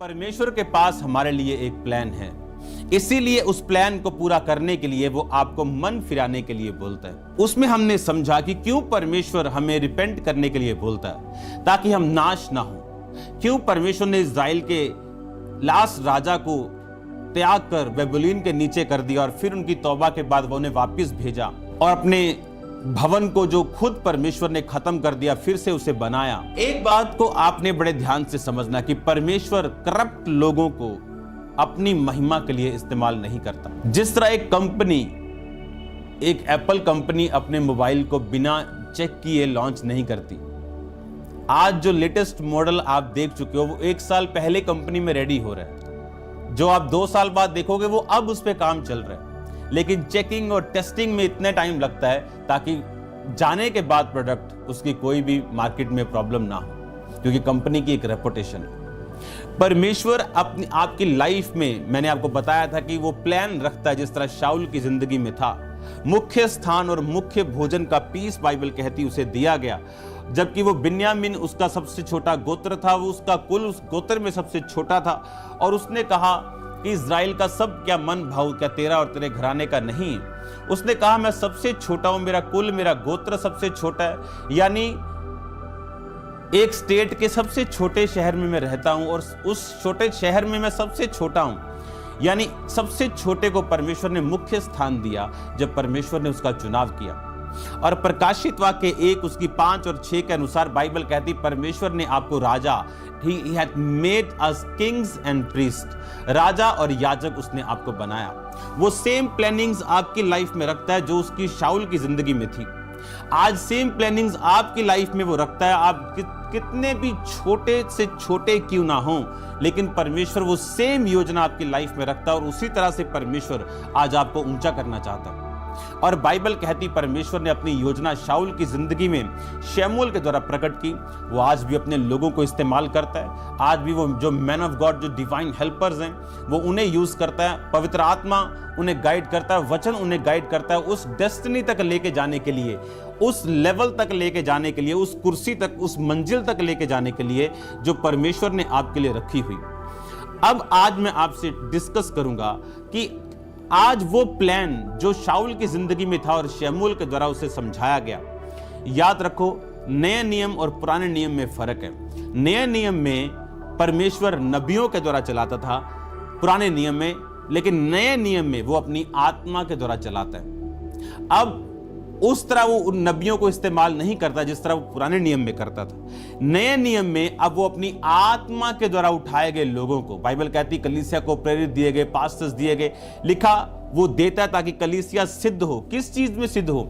परमेश्वर के पास हमारे लिए एक प्लान है, इसीलिए उस प्लान को पूरा करने के लिए वो आपको मन फिराने के लिए बोलता है। उसमें हमने समझा कि क्यों परमेश्वर हमें रिपेंट करने के लिए बोलता है, ताकि हम नाश ना हो। क्यों परमेश्वर ने इज़राइल के लास्ट राजा को त्याग कर बेबीलोन के नीचे कर दिया और फिर उनकी तौबा के बाद वो उन्हें वापस भेजा और अपने भवन को जो खुद परमेश्वर ने खत्म कर दिया फिर से उसे बनाया। एक बात को आपने बड़े ध्यान से समझना कि परमेश्वर करप्ट लोगों को अपनी महिमा के लिए इस्तेमाल नहीं करता। जिस तरह एक कंपनी, एक एप्पल कंपनी अपने मोबाइल को बिना चेक किए लॉन्च नहीं करती। आज जो लेटेस्ट मॉडल आप देख चुके हो वो 1 साल पहले कंपनी में रेडी हो रहा है, जो आप 2 साल बाद देखोगे वो अब उस पर काम चल रहा है। लेकिन चेकिंग और टेस्टिंग में इतने टाइम लगता है ताकि जाने के बाद प्रोडक्ट उसकी कोई भी मार्केट में प्रॉब्लम ना हो, क्योंकि कंपनी की एक रेपुटेशन है। परमेश्वर अपनी आपकी लाइफ में, मैंने आपको बताया था कि वो प्लान रखता है। जिस तरह शाऊल की जिंदगी में था, मुख्य स्थान और मुख्य भोजन का पीस बाइबल कहती उसे दिया गया, जबकि वो बिन्यामीन उसका सबसे छोटा गोत्र था, वो उसका कुल उस गोत्र में सबसे छोटा था। और उसने कहा कि इज़राइल का सब क्या मन भाव क्या तेरा और तेरे घराने का नहीं। उसने कहा मैं सबसे छोटा हूं, मेरा कुल, मेरा गोत्र सबसे छोटा है। यानी एक स्टेट के सबसे छोटे शहर में मैं रहता हूं और उस छोटे शहर में मैं सबसे छोटा हूं। यानी सबसे छोटे को परमेश्वर ने मुख्य स्थान दिया जब परमेश्वर ने उसका चुनाव किया। और प्रकाशित वाक्य 1 उसकी 5 और 6 के अनुसार बाइबल कहती परमेश्वर ने आपको राजा, He had made us kings and priests, राजा और याजक उसने आपको बनाया। वो सेम प्लानिंग्स आपकी लाइफ में रखता है जो उसकी शाऊल की जिंदगी में थी। आज सेम प्लानिंग्स आपकी लाइफ में वो रखता है। आप कितने भी छोटे से छोटे क्यों ना हो, लेकिन परमेश्वर वो सेम योजना आपकी लाइफ में रखता है और उसी तरह से परमेश्वर आज आपको ऊंचा करना चाहता है। और बाइबल कहती परमेश्वर ने अपनी योजना शाऊल की जिंदगी में शमूएल के द्वारा प्रकट की। वो आज भी अपने लोगों को इस्तेमाल करता है। आज भी वो जो मैन ऑफ गॉड, जो डिवाइन हेल्पर्स हैं, वो उन्हें यूज करता है। पवित्र आत्मा उन्हें गाइड करता है, वचन उन्हें गाइड करता है उस डेस्टिनी तक लेके जाने के लिए, उस लेवल तक लेके जाने के लिए, उस कुर्सी तक, उस मंजिल तक लेके जाने के लिए जो परमेश्वर ने आपके लिए रखी हुई। अब आज मैं आपसे डिस्कस करूंगा कि आज वो प्लान जो शाऊल की जिंदगी में था और शमूएल के द्वारा उसे समझाया गया। याद रखो, नए नियम और पुराने नियम में फर्क है। नए नियम में परमेश्वर नबियों के द्वारा चलाता था, पुराने नियम में, लेकिन नए नियम में वो अपनी आत्मा के द्वारा चलाता है। अब उस तरह वो उन नबियों को इस्तेमाल नहीं करता जिस तरह वो पुराने नियम में करता था। नए नियम में अब वो अपनी आत्मा के द्वारा उठाए गए लोगों को, बाइबल कहती कलीसिया को प्रेरित दिए गए, पास्टर्स दिए गए, लिखा वो देता ताकि कलीसिया सिद्ध हो। किस चीज में सिद्ध हो?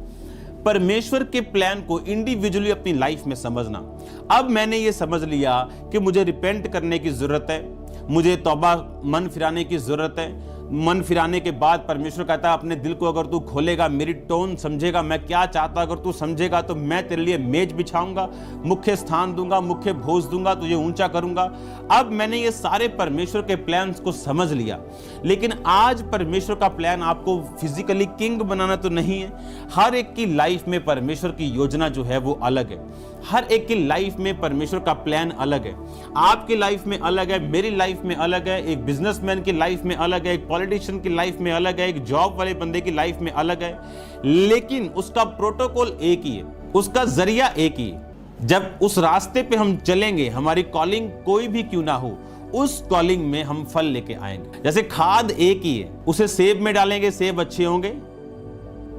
परमेश्वर के प्लान को इंडिविजुअली अपनी लाइफ में समझना। अब मैंने ये समझ लिया कि मुझे रिपेंट करने की जरूरत है, मुझे तौबा मन फिराने की जरूरत है। मन फिराने के बाद परमेश्वर कहता है अपने दिल को अगर तू खोलेगा, मेरी टोन समझेगा, मैं क्या चाहता, अगर तू समझेगा तो मैं तेरे लिए मेज बिछाऊंगा, मुख्य स्थान दूंगा, मुख्य भोज दूंगा, तुझे ऊंचा करूंगा। अब मैंने ये सारे परमेश्वर के प्लान्स को समझ लिया। लेकिन आज परमेश्वर का प्लान आपको फिजिकली किंग बनाना तो नहीं है। हर एक की लाइफ में परमेश्वर की योजना जो है वो अलग है। हर एक की लाइफ में परमेश्वर का प्लान अलग है। आपकी लाइफ में अलग है, मेरी लाइफ में अलग है, एक बिजनेसमैन की लाइफ में अलग है, एक पॉलिटिशियन की लाइफ में अलग है, एक जॉब वाले बंदे की लाइफ में अलग है। लेकिन उसका प्रोटोकॉल एक ही है, उसका जरिया एक ही है। जब उस रास्ते पे हम चलेंगे, हमारी कॉलिंग कोई भी क्यों ना हो, उस कॉलिंग में हम फल लेके आएंगे। जैसे खाद एक ही है, उसे सेब में डालेंगे, सेब अच्छे होंगे।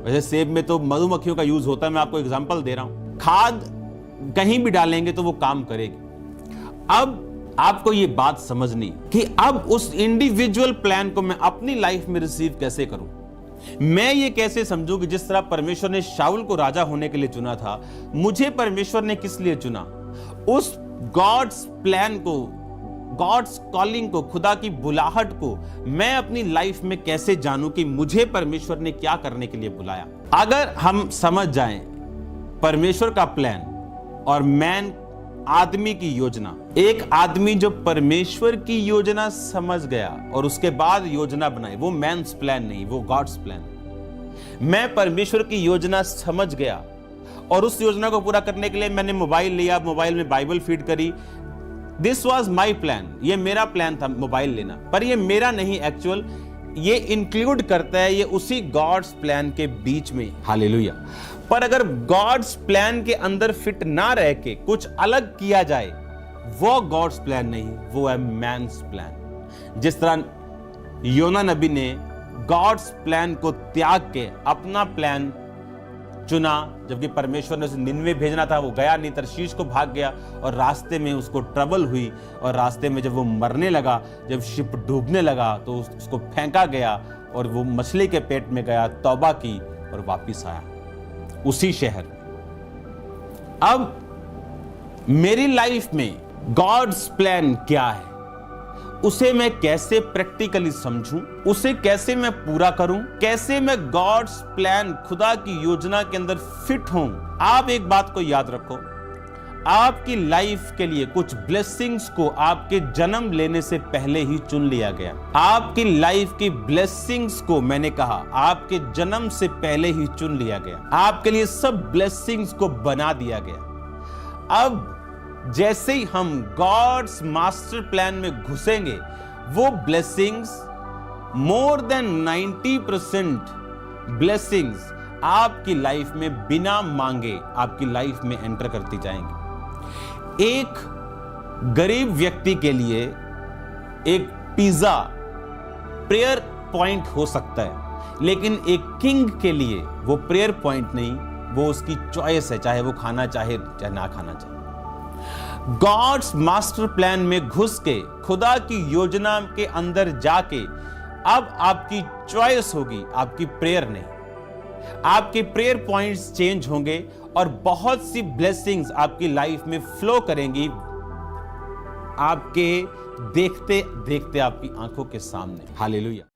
वैसे सेब में तो मधुमक्खियों का यूज होता है, मैं आपको एग्जांपल दे रहा हूं। खाद कहीं भी डालेंगे तो वो काम करेगी। अब आपको ये बात समझनी कि अब उस इंडिविजुअल प्लान को मैं अपनी लाइफ में रिसीव कैसे करूं। मैं ये कैसे समझूं कि जिस तरह परमेश्वर ने शाऊल को राजा होने के लिए चुना था, मुझे परमेश्वर ने किस लिए चुना? उस गॉड्स प्लान को, गॉड्स कॉलिंग को, खुदा की बुलाहट को मैं अपनी लाइफ में कैसे जानूं कि मुझे परमेश्वर ने क्या करने के लिए बुलाया। अगर हम समझ जाएं परमेश्वर का प्लान और मैन, आदमी की योजना, एक आदमी जो परमेश्वर की योजना समझ गया और उसके बाद योजना बनाई, वो मैन्स प्लान नहीं, वो गॉड्स प्लान। मैं परमेश्वर की योजना समझ गया और उस योजना को पूरा करने के लिए मैंने मोबाइल लिया, मोबाइल में बाइबल फीड करी, दिस वॉज माई प्लान, ये मेरा प्लान था मोबाइल लेना, पर ये मेरा नहीं एक्चुअल, ये इंक्लूड करता है, ये उसी गॉड्स प्लान के बीच में। हालेलुया। पर अगर गॉड्स प्लान के अंदर फिट ना रह के कुछ अलग किया जाए, वो गॉड्स प्लान नहीं, वो है मैन्स प्लान। जिस तरह योना नबी ने गॉड्स प्लान को त्याग के अपना प्लान चुना, जबकि परमेश्वर ने उसे निन्वे भेजना था, वो गया नहीं, तरशीश को भाग गया और रास्ते में उसको ट्रबल हुई, और रास्ते में जब वो मरने लगा, जब शिप डूबने लगा तो उसको फेंका गया और वो मछली के पेट में गया, तौबा की और वापिस आया उसी शहर। अब मेरी लाइफ में गॉड्स प्लान क्या है, उसे मैं कैसे प्रैक्टिकली समझूं, उसे कैसे मैं पूरा करूं, कैसे मैं गॉड्स प्लान, खुदा की योजना के अंदर फिट हूं। आप एक बात को याद रखो, आपकी लाइफ के लिए कुछ ब्लेसिंग्स को आपके जन्म लेने से पहले ही चुन लिया गया। आपकी लाइफ की ब्लेसिंग्स को, मैंने कहा, आपके जन्म से पहले ही चुन लिया गया। आपके लिए सब ब्लेसिंग्स को बना दिया गया। अब जैसे ही हम गॉड्स मास्टर प्लान में घुसेंगे, वो ब्लेसिंग्स, मोर देन 90% ब्लेसिंग्स आपकी लाइफ में बिना मांगे आपकी लाइफ में एंटर करती जाएंगी। एक गरीब व्यक्ति के लिए एक पिज्जा प्रेयर पॉइंट हो सकता है, लेकिन एक किंग के लिए वो प्रेयर पॉइंट नहीं, वो उसकी चॉइस है, चाहे वो खाना चाहे ना खाना चाहे। गॉड्स मास्टर प्लान में घुस के, खुदा की योजना के अंदर जाके, अब आपकी चॉइस होगी, आपकी प्रेयर नहीं। आपके प्रेयर पॉइंट्स चेंज होंगे और बहुत सी ब्लेसिंग्स आपकी लाइफ में फ्लो करेंगी, आपके देखते देखते आपकी आंखों के सामने। हालेलुया।